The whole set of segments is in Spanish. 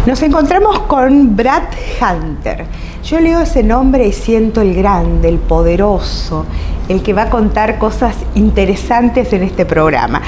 Nos encontramos con Brad Hunter. Yo leo ese nombre y siento el grande, el poderoso, el que va a contar cosas interesantes en este programa.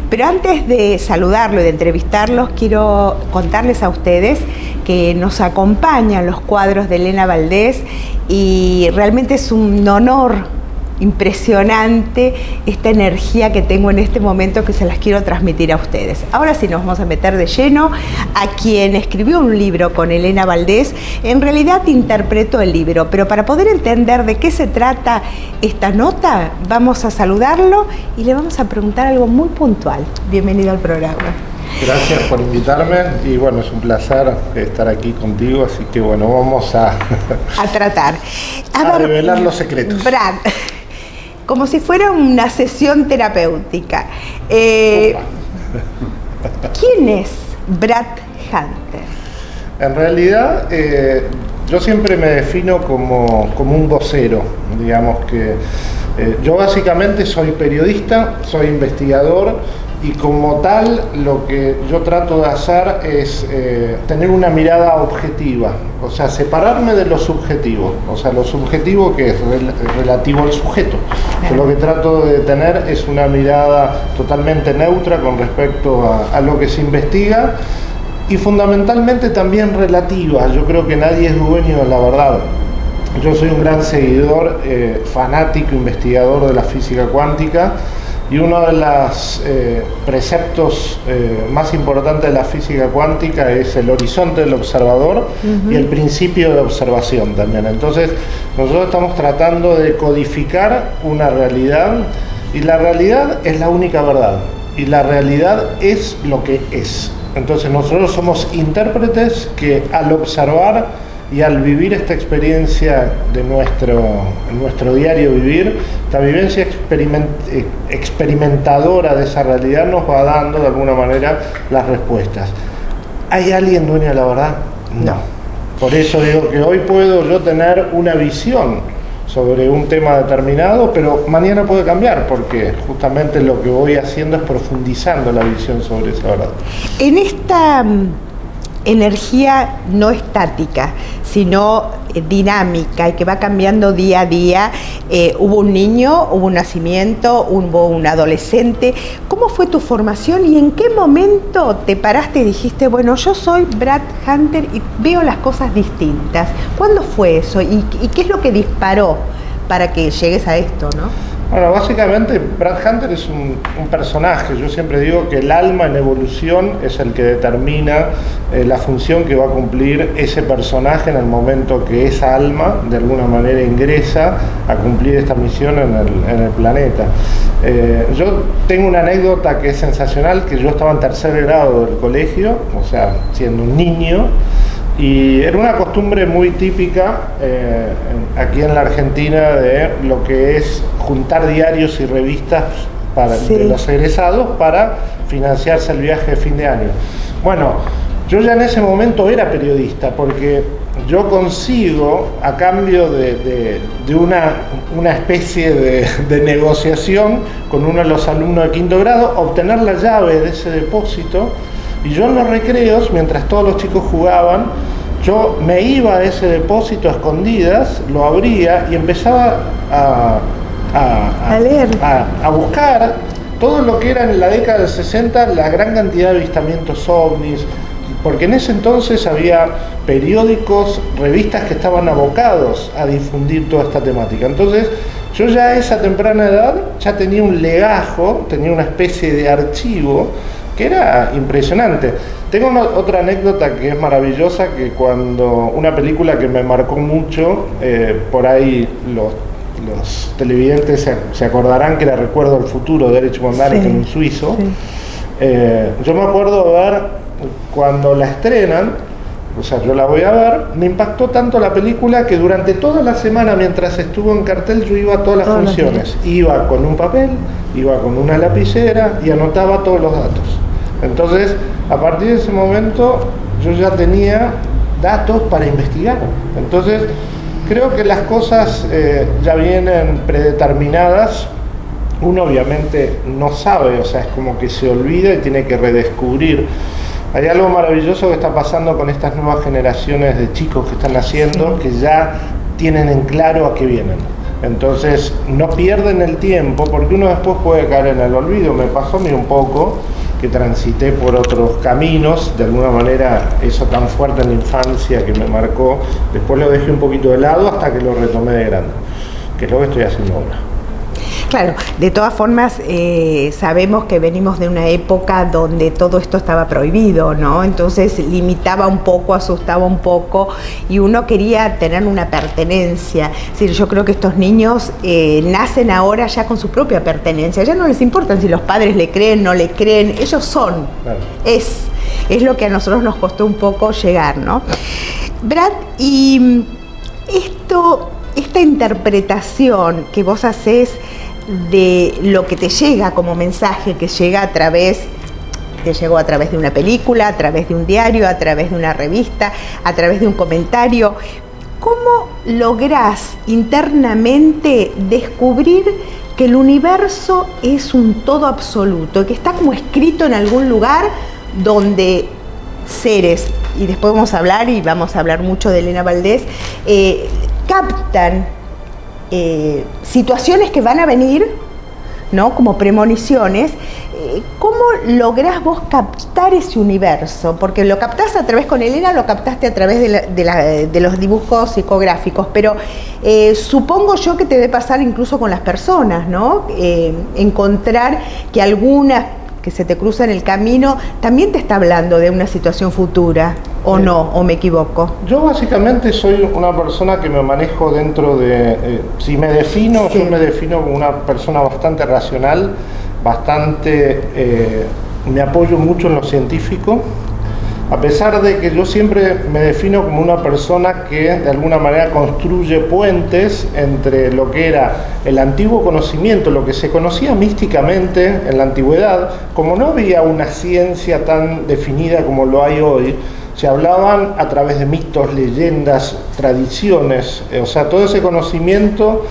Pero antes de saludarlo y de entrevistarlos, quiero contarles a ustedes que nos acompañan los cuadros de Elena Valdés y realmente es un honor impresionante esta energía que tengo en este momento que se las quiero transmitir a ustedes. Ahora sí nos vamos a meter de lleno a quien escribió un libro con Elena Valdés. En realidad interpretó el libro, pero para poder entender de qué se trata esta nota, vamos a saludarlo y le vamos a preguntar algo muy puntual. Bienvenido al programa. Gracias por invitarme y bueno, es un placer estar aquí contigo, así que bueno, vamos a tratar. A revelar los secretos. Brad, como si fuera una sesión terapéutica. ¿Quién es Brad Hunter? En realidad, yo siempre me defino como un vocero, digamos que yo básicamente soy periodista, soy investigador y como tal lo que yo trato de hacer es tener una mirada objetiva, o sea, separarme de lo subjetivo, o sea, lo subjetivo que es relativo al sujeto. Yo lo que trato de tener es una mirada totalmente neutra con respecto a lo que se investiga y fundamentalmente también relativa. Yo creo que nadie es dueño de la verdad. Yo soy un gran seguidor, fanático, investigador de la física cuántica. Y uno de los preceptos más importantes de la física cuántica es el horizonte del observador y el principio de observación también. Entonces, nosotros estamos tratando de codificar una realidad y la realidad es la única verdad y la realidad es lo que es. Entonces, nosotros somos intérpretes que al observar y al vivir esta experiencia de nuestro diario vivir, esta vivencia experimentadora de esa realidad nos va dando de alguna manera las respuestas. ¿Hay alguien dueño de la verdad? No. Por eso digo que hoy puedo yo tener una visión sobre un tema determinado, pero mañana puede cambiar, porque justamente lo que voy haciendo es profundizando la visión sobre esa verdad. En esta energía no estática, sino dinámica y que va cambiando día a día. Hubo un niño, hubo un nacimiento, hubo un adolescente. ¿Cómo fue tu formación y en qué momento te paraste y dijiste, bueno, yo soy Brad Hunter y veo las cosas distintas? ¿Cuándo fue eso y qué es lo que disparó para que llegues a esto, no? Bueno, básicamente Brad Hunter es un personaje. Yo siempre digo que el alma en evolución es el que determina la función que va a cumplir ese personaje en el momento que esa alma de alguna manera ingresa a cumplir esta misión en el planeta. Yo tengo una anécdota que es sensacional, que yo estaba en tercer grado del colegio, o sea, siendo un niño, y era una costumbre muy típica aquí en la Argentina de lo que es juntar diarios y revistas de los egresados para financiarse el viaje de fin de año. Bueno, yo ya en ese momento era periodista porque yo consigo, a cambio de una especie de negociación con uno de los alumnos de quinto grado, obtener la llave de ese depósito. Y yo en los recreos, mientras todos los chicos jugaban, yo me iba a ese depósito a escondidas, lo abría y empezaba a leer, a buscar todo lo que era en la década del 60, la gran cantidad de avistamientos ovnis, porque en ese entonces había periódicos, revistas que estaban abocados a difundir toda esta temática. Entonces, yo ya a esa temprana edad ya tenía un legajo, tenía una especie de archivo que era impresionante. Tengo otra anécdota que es maravillosa, que cuando una película que me marcó mucho, por ahí los televidentes se acordarán que era Recuerdo al futuro de Erich von Däniken, un suizo. Sí. Yo me acuerdo de ver cuando la estrenan, o sea, yo la voy a ver, me impactó tanto la película que durante toda la semana, mientras estuvo en cartel, yo iba a todas las funciones. Iba con un papel, iba con una lapicera y anotaba todos los datos. Entonces, a partir de ese momento, yo ya tenía datos para investigar. Entonces, creo que las cosas ya vienen predeterminadas. Uno obviamente no sabe, o sea, es como que se olvida y tiene que redescubrir. Hay algo maravilloso que está pasando con estas nuevas generaciones de chicos que están naciendo, que ya tienen en claro a qué vienen. Entonces no pierden el tiempo, porque uno después puede caer en el olvido. Me pasó a mí un poco, que transité por otros caminos, de alguna manera eso tan fuerte en la infancia que me marcó, después lo dejé un poquito de lado hasta que lo retomé de grande, que es lo que estoy haciendo ahora. Claro, de todas formas sabemos que venimos de una época donde todo esto estaba prohibido, ¿no? Entonces limitaba un poco, asustaba un poco y uno quería tener una pertenencia. Es decir, yo creo que estos niños nacen ahora ya con su propia pertenencia, ya no les importa si los padres le creen, no le creen, ellos son. Claro. Es lo que a nosotros nos costó un poco llegar, ¿no? Brad, y esta interpretación que vos hacés de lo que te llega como mensaje, que llega te llegó a través de una película, a través de un diario, a través de una revista, a través de un comentario. ¿Cómo lográs internamente descubrir que el universo es un todo absoluto, que está como escrito en algún lugar donde seres, y después vamos a hablar mucho de Elena Valdés, captan situaciones que van a venir, ¿no? Como premoniciones. ¿Cómo lográs vos captar ese universo? Porque lo captás a través, con Elena lo captaste a través de los dibujos psicográficos, pero supongo yo que te debe pasar incluso con las personas, ¿no? Encontrar que algunas que se te cruza en el camino también te está hablando de una situación futura, ¿o no? ¿O me equivoco? Yo básicamente soy una persona que me manejo dentro de... si me defino, sí. Yo me defino como una persona bastante racional, me apoyo mucho en lo científico, a pesar de que yo siempre me defino como una persona que de alguna manera construye puentes entre lo que era el antiguo conocimiento, lo que se conocía místicamente en la antigüedad. Como no había una ciencia tan definida como lo hay hoy, se hablaban a través de mitos, leyendas, tradiciones, o sea, todo ese conocimiento,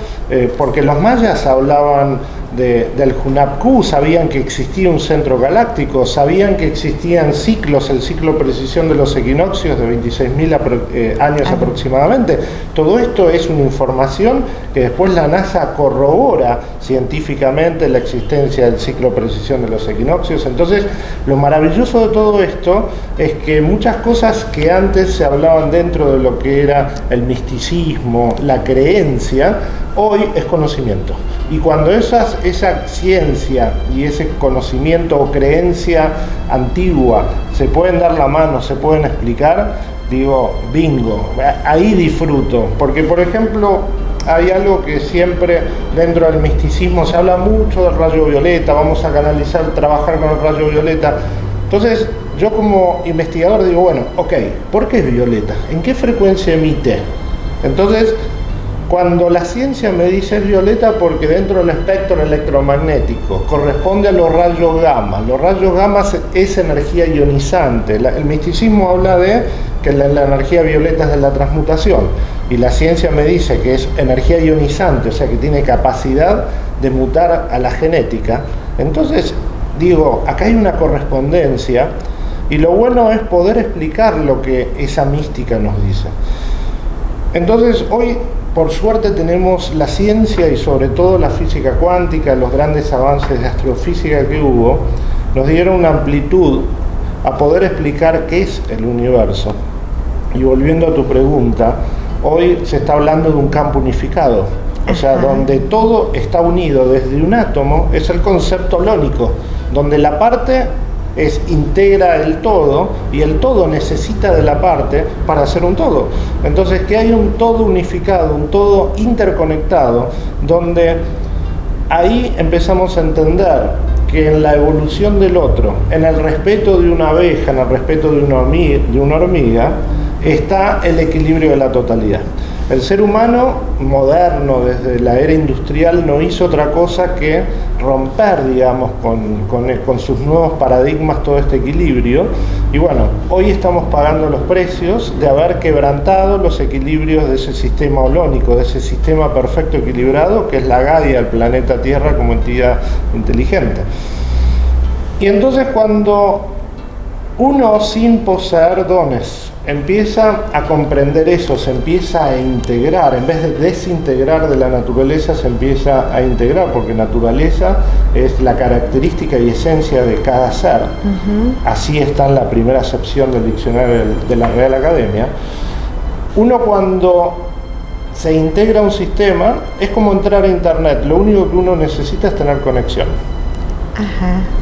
porque los mayas hablaban del Hunapku, sabían que existía un centro galáctico, sabían que existían ciclos, el ciclo precisión de los equinoccios de 26.000 años aproximadamente. Todo esto es una información que después la NASA corrobora científicamente la existencia del ciclo precisión de los equinoccios. Entonces, lo maravilloso de todo esto es que muchas cosas que antes se hablaban dentro de lo que era el misticismo, la creencia, hoy es conocimiento. Y cuando esa ciencia y ese conocimiento o creencia antigua se pueden dar la mano, se pueden explicar, digo, bingo, ahí disfruto. Porque, por ejemplo, hay algo que siempre dentro del misticismo se habla mucho del rayo violeta, vamos a trabajar con el rayo violeta. Entonces, yo como investigador digo, bueno, ok, ¿por qué es violeta? ¿En qué frecuencia emite? Entonces, cuando la ciencia me dice es violeta porque dentro del espectro electromagnético corresponde a los rayos gamma. Los rayos gamma es energía ionizante. El misticismo habla de que la energía violeta es de la transmutación y la ciencia me dice que es energía ionizante, o sea que tiene capacidad de mutar a la genética. Entonces digo, acá hay una correspondencia y lo bueno es poder explicar lo que esa mística nos dice. Entonces hoy, por suerte, tenemos la ciencia y sobre todo la física cuántica, los grandes avances de astrofísica que hubo, nos dieron una amplitud a poder explicar qué es el universo. Y volviendo a tu pregunta, hoy se está hablando de un campo unificado, o sea, donde todo está unido desde un átomo, es el concepto holónico, donde la parte integra el todo y el todo necesita de la parte para hacer un todo. Entonces, que hay un todo unificado, un todo interconectado, donde ahí empezamos a entender que en la evolución del otro, en el respeto de una abeja, en el respeto de una hormiga, está el equilibrio de la totalidad. El ser humano moderno, desde la era industrial, no hizo otra cosa que romper, digamos, con sus nuevos paradigmas todo este equilibrio. Y bueno, hoy estamos pagando los precios de haber quebrantado los equilibrios de ese sistema holónico, de ese sistema perfecto equilibrado que es la Gaia, el planeta Tierra como entidad inteligente. Y entonces, cuando uno, sin poseer dones, empieza a comprender eso, se empieza a integrar, en vez de desintegrar de la naturaleza, se empieza a integrar, porque naturaleza es la característica y esencia de cada ser. Así está en la primera acepción del diccionario de la Real Academia. Uno, cuando se integra un sistema, es como entrar a internet, lo único que uno necesita es tener conexión.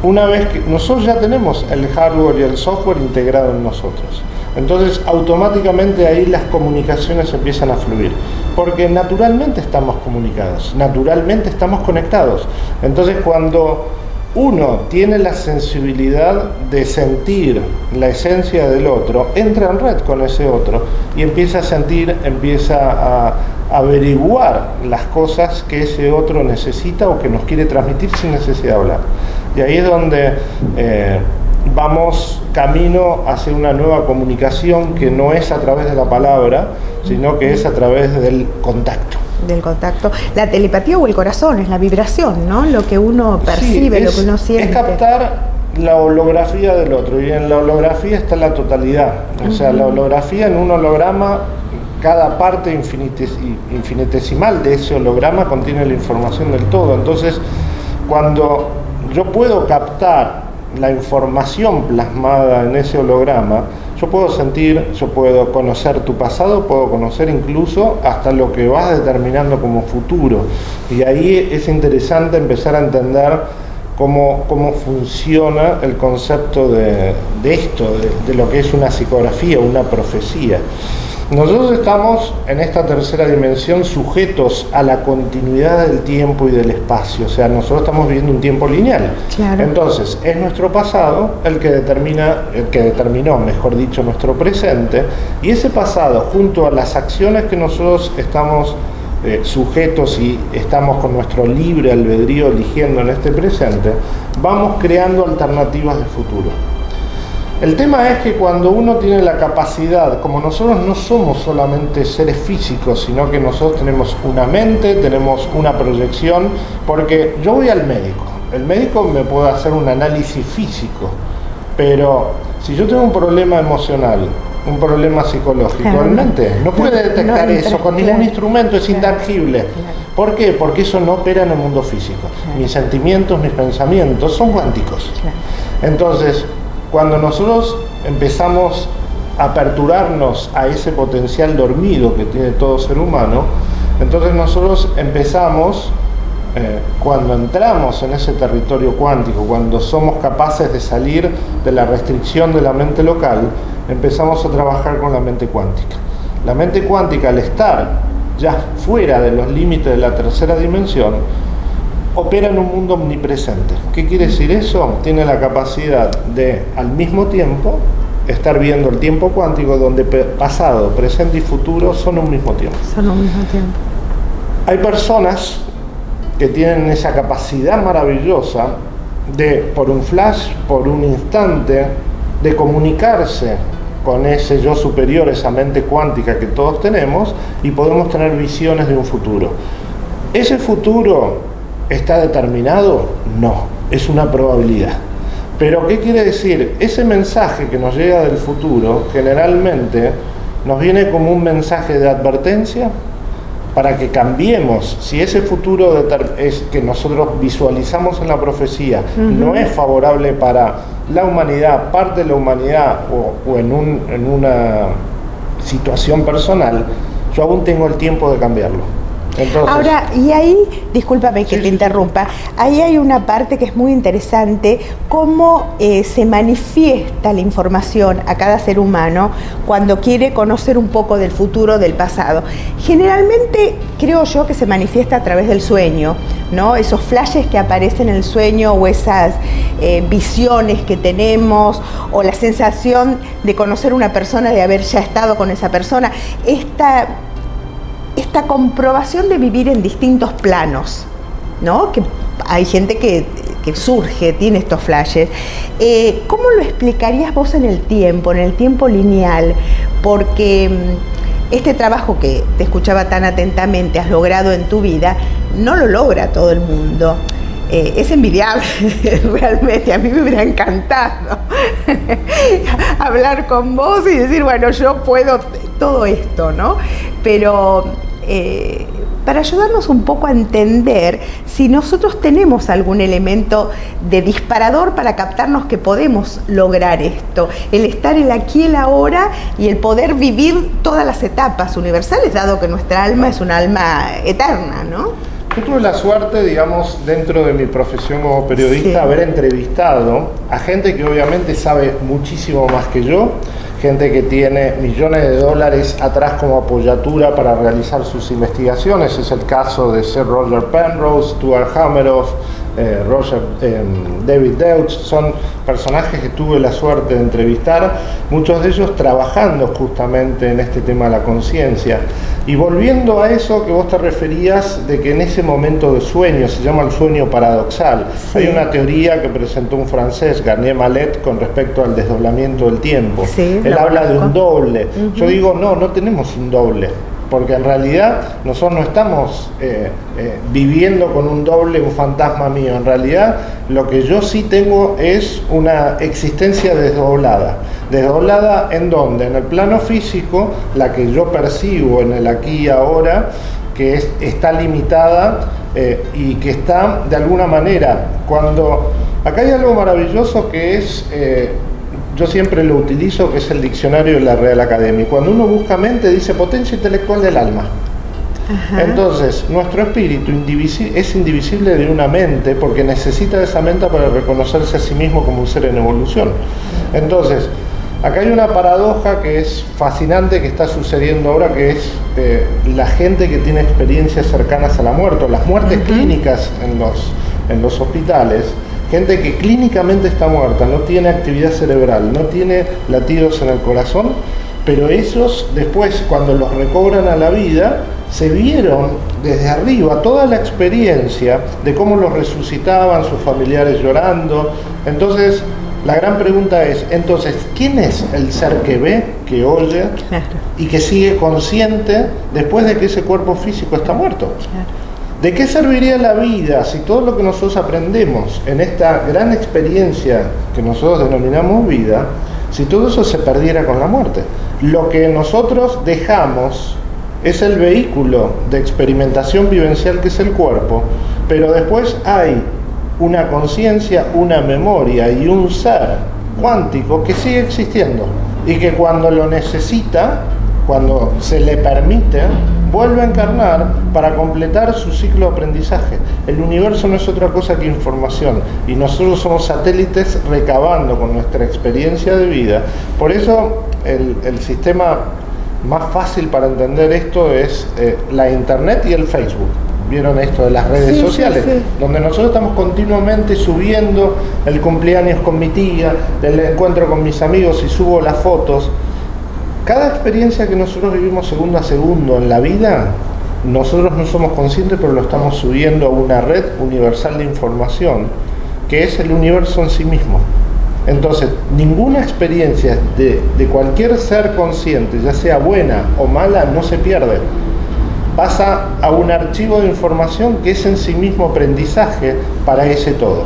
Una vez que nosotros ya tenemos el hardware y el software integrado en nosotros, entonces automáticamente ahí las comunicaciones empiezan a fluir, porque naturalmente estamos comunicados, naturalmente estamos conectados. Entonces, cuando uno tiene la sensibilidad de sentir la esencia del otro, entra en red con ese otro y empieza a sentir, empieza a averiguar las cosas que ese otro necesita o que nos quiere transmitir sin necesidad de hablar. Y ahí es donde vamos camino hacia una nueva comunicación que no es a través de la palabra, sino que es a través del contacto. Del contacto. La telepatía o el corazón es la vibración, ¿no? Lo que uno percibe, lo que uno siente. Es captar la holografía del otro, y en la holografía está la totalidad. O sea, la holografía, en un holograma, cada parte infinitesimal de ese holograma contiene la información del todo. Entonces, cuando yo puedo captar la información plasmada en ese holograma, yo puedo sentir, yo puedo conocer tu pasado, puedo conocer incluso hasta lo que vas determinando como futuro. Y ahí es interesante empezar a entender cómo funciona el concepto de esto, de lo que es una psicografía, una profecía. Nosotros estamos en esta tercera dimensión sujetos a la continuidad del tiempo y del espacio, o sea, nosotros estamos viviendo un tiempo lineal. Claro. Entonces, es nuestro pasado el que determinó, mejor dicho, nuestro presente, y ese pasado, junto a las acciones que nosotros estamos sujetos y estamos con nuestro libre albedrío eligiendo en este presente, vamos creando alternativas de futuro. El tema es que cuando uno tiene la capacidad, como nosotros no somos solamente seres físicos, sino que nosotros tenemos una mente, tenemos una proyección, porque yo voy al médico, el médico me puede hacer un análisis físico, pero si yo tengo un problema emocional, un problema psicológico, el mente no puede detectar eso con ningún instrumento, es intangible. ¿Por qué? Porque eso no opera en el mundo físico. Mis sentimientos, mis pensamientos son cuánticos. Entonces, cuando nosotros empezamos a aperturarnos a ese potencial dormido que tiene todo ser humano, entonces nosotros empezamos, cuando entramos en ese territorio cuántico, cuando somos capaces de salir de la restricción de la mente local, empezamos a trabajar con la mente cuántica. La mente cuántica, al estar ya fuera de los límites de la tercera dimensión, opera en un mundo omnipresente. ¿Qué quiere decir eso? Tiene la capacidad de, al mismo tiempo, estar viendo el tiempo cuántico, donde pasado, presente y futuro son un mismo tiempo. Son un mismo tiempo. Hay personas que tienen esa capacidad maravillosa de, por un flash, por un instante, de comunicarse con ese yo superior, esa mente cuántica que todos tenemos, y podemos tener visiones de un futuro. ¿Ese futuro está determinado? No, es una probabilidad. Pero ¿qué quiere decir? Ese mensaje que nos llega del futuro generalmente nos viene como un mensaje de advertencia para que cambiemos. Si ese futuro es que nosotros visualizamos en la profecía no es favorable para la humanidad, parte de la humanidad o en una situación personal, yo aún tengo el tiempo de cambiarlo. Entonces, ahora, y ahí, discúlpame que te interrumpa, ahí hay una parte que es muy interesante, cómo se manifiesta la información a cada ser humano cuando quiere conocer un poco del futuro, del pasado. Generalmente creo yo que se manifiesta a través del sueño, ¿no? Esos flashes que aparecen en el sueño o esas visiones que tenemos o la sensación de conocer una persona, de haber ya estado con esa persona, esta comprobación de vivir en distintos planos, ¿no? Que hay gente que surge, tiene estos flashes. ¿Cómo lo explicarías vos en el tiempo lineal? Porque este trabajo que te escuchaba tan atentamente has logrado en tu vida, no lo logra todo el mundo. Es envidiable realmente, a mí me hubiera encantado hablar con vos y decir, bueno, yo puedo todo esto, ¿no? Pero para ayudarnos un poco a entender si nosotros tenemos algún elemento de disparador para captarnos que podemos lograr esto, el estar el aquí y el ahora y el poder vivir todas las etapas universales, dado que nuestra alma es una alma eterna, ¿no? Yo tuve la suerte, digamos, dentro de mi profesión como periodista, haber entrevistado a gente que obviamente sabe muchísimo más que yo, gente que tiene millones de dólares atrás como apoyatura para realizar sus investigaciones. Es el caso de Sir Roger Penrose, Stuart Hameroff, David Deutsch. Son personajes que tuve la suerte de entrevistar, muchos de ellos trabajando justamente en este tema de la conciencia. Y volviendo a eso que vos te referías, de que en ese momento de sueño, se llama el sueño paradoxal, hay una teoría que presentó un francés, Garnier Mallet, con respecto al desdoblamiento del tiempo. Él habla de un doble. Yo digo, no tenemos un doble, porque en realidad nosotros no estamos viviendo con un doble, un fantasma mío. En realidad lo que yo sí tengo es una existencia desdoblada. ¿Desdoblada en dónde? En el plano físico, la que yo percibo en el aquí y ahora, que está limitada y que está de alguna manera. Acá hay algo maravilloso que es... yo siempre lo utilizo, que es el diccionario de la Real Academia. Cuando uno busca mente, dice potencia intelectual del alma. Ajá. Entonces, nuestro espíritu es indivisible de una mente, porque necesita de esa mente para reconocerse a sí mismo como un ser en evolución. Entonces, acá hay una paradoja que es fascinante, que está sucediendo ahora, que es la gente que tiene experiencias cercanas a la muerte, las muertes clínicas en los hospitales. Gente que clínicamente está muerta, no tiene actividad cerebral, no tiene latidos en el corazón, pero ellos después, cuando los recobran a la vida, se vieron desde arriba toda la experiencia de cómo los resucitaban, sus familiares llorando. Entonces, la gran pregunta es, entonces, ¿quién es el ser que ve, que oye y que sigue consciente después de que ese cuerpo físico está muerto? ¿De qué serviría la vida si todo lo que nosotros aprendemos en esta gran experiencia que nosotros denominamos vida, si todo eso se perdiera con la muerte? Lo que nosotros dejamos es el vehículo de experimentación vivencial que es el cuerpo, pero después hay una conciencia, una memoria y un ser cuántico que sigue existiendo y que cuando lo necesita, cuando se le permite, vuelve a encarnar para completar su ciclo de aprendizaje. El universo no es otra cosa que información y nosotros somos satélites recabando con nuestra experiencia de vida. Por eso el sistema más fácil para entender esto es la internet y el Facebook. ¿Vieron esto de las redes sociales? Sí. Donde nosotros estamos continuamente subiendo el cumpleaños con mi tía, el encuentro con mis amigos y subo las fotos. Cada experiencia que nosotros vivimos segundo a segundo en la vida, nosotros no somos conscientes, pero lo estamos subiendo a una red universal de información, que es el universo en sí mismo. Entonces, ninguna experiencia de cualquier ser consciente, ya sea buena o mala, no se pierde. Pasa a un archivo de información que es en sí mismo aprendizaje para ese todo.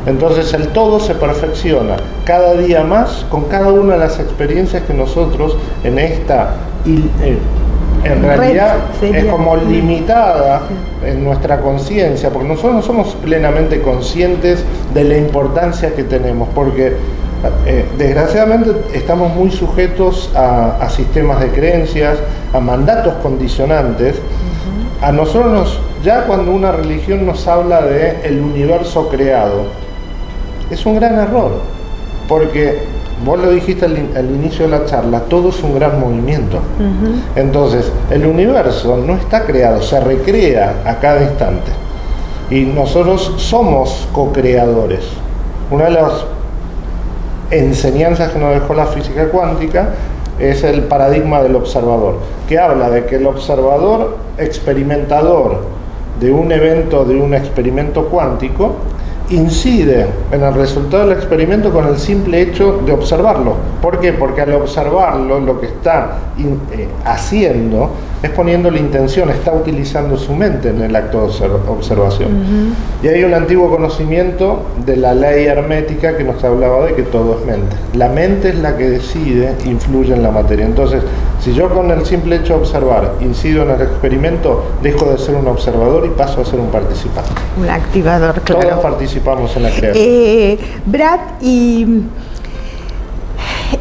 Entonces el todo se perfecciona cada día más con cada una de las experiencias que nosotros en esta, en realidad es como limitada en nuestra conciencia, porque nosotros no somos plenamente conscientes de la importancia que tenemos, porque desgraciadamente estamos muy sujetos a sistemas de creencias, a mandatos condicionantes, a nosotros ya cuando una religión nos habla de el universo creado, es un gran error, porque vos lo dijiste al inicio de la charla, todo es un gran movimiento. Entonces, el universo no está creado, se recrea a cada instante. Y nosotros somos co-creadores. Una de las enseñanzas que nos dejó la física cuántica es el paradigma del observador, que habla de que el observador experimentador de un evento, de un experimento cuántico, incide en el resultado del experimento con el simple hecho de observarlo. ¿Por qué? Porque al observarlo lo que está haciendo es poniendo la intención, está utilizando su mente en el acto de observación. Y hay un antiguo conocimiento de la ley hermética que nos hablaba de que todo es mente. La mente es la que decide, influye en la materia. Entonces, si yo con el simple hecho de observar incido en el experimento, dejo de ser un observador y paso a ser un participante. Un activador, claro. Todos participamos en la creación. Brad, y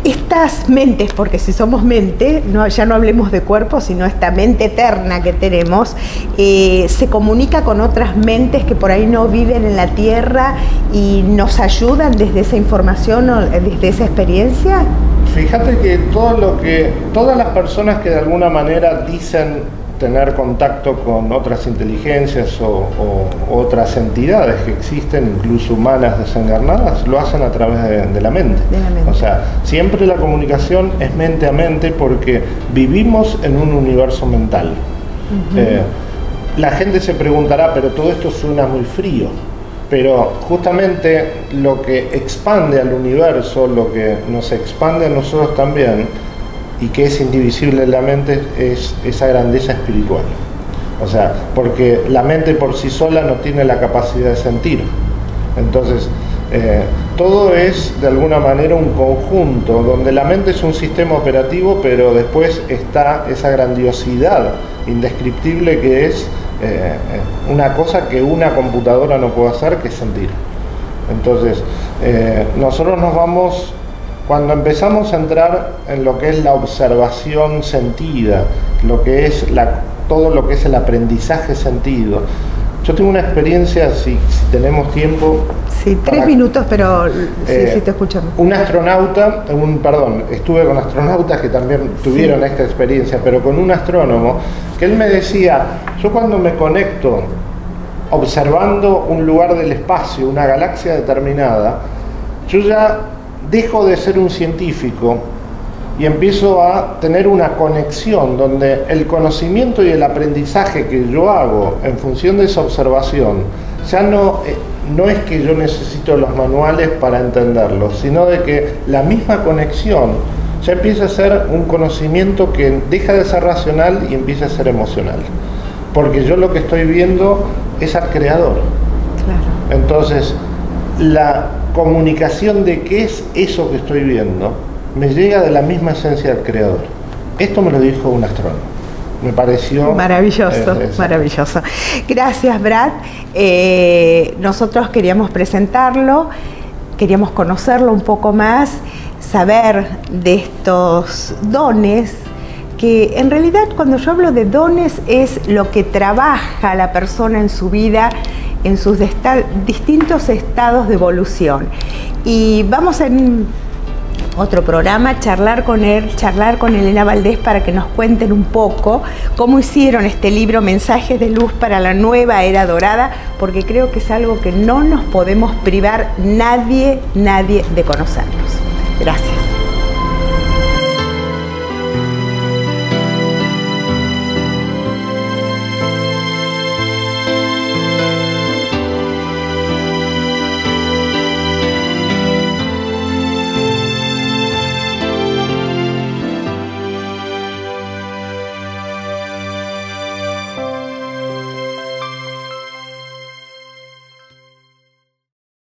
estas mentes, porque si somos mente, ya no hablemos de cuerpo, sino esta mente eterna que tenemos, se comunica con otras mentes que por ahí no viven en la Tierra y nos ayudan desde esa información o desde esa experiencia. Fíjate que todas las personas que de alguna manera dicen tener contacto con otras inteligencias o otras entidades que existen, incluso humanas desencarnadas, lo hacen a través de la mente. O sea, siempre la comunicación es mente a mente porque vivimos en un universo mental. La gente se preguntará, pero todo esto suena muy frío. Pero justamente lo que expande al universo, lo que nos expande a nosotros también, y que es indivisible en la mente, es esa grandeza espiritual. O sea, porque la mente por sí sola no tiene la capacidad de sentir. Entonces, todo es de alguna manera un conjunto, donde la mente es un sistema operativo, pero después está esa grandiosidad indescriptible que es una cosa que una computadora no puede hacer, que es sentir. Entonces, nosotros nos vamos... Cuando empezamos a entrar en lo que es la observación sentida, lo que es todo lo que es el aprendizaje sentido, yo tengo una experiencia, si tenemos tiempo... Sí, 3 minutos, pero sí te escuchamos. Un astronauta, estuve con astronautas que también tuvieron esta experiencia, pero con un astrónomo, que él me decía, yo cuando me conecto observando un lugar del espacio, una galaxia determinada, yo ya dejo de ser un científico y empiezo a tener una conexión donde el conocimiento y el aprendizaje que yo hago en función de esa observación ya no es que yo necesito los manuales para entenderlo, sino de que la misma conexión ya empieza a ser un conocimiento que deja de ser racional y empieza a ser emocional, porque yo lo que estoy viendo es al creador. Claro. Entonces, la comunicación de qué es eso que estoy viendo me llega de la misma esencia del creador. Esto me lo dijo un astrónomo. Me pareció maravilloso, maravilloso. Gracias, Brad. Nosotros queríamos presentarlo, queríamos conocerlo un poco más, saber de estos dones, que en realidad cuando yo hablo de dones es lo que trabaja la persona en su vida, en sus distintos estados de evolución. Y vamos en otro programa charlar con Elena Valdés para que nos cuenten un poco cómo hicieron este libro Mensajes de Luz para la Nueva Era Dorada, porque creo que es algo que no nos podemos privar nadie de conocerlos. Gracias.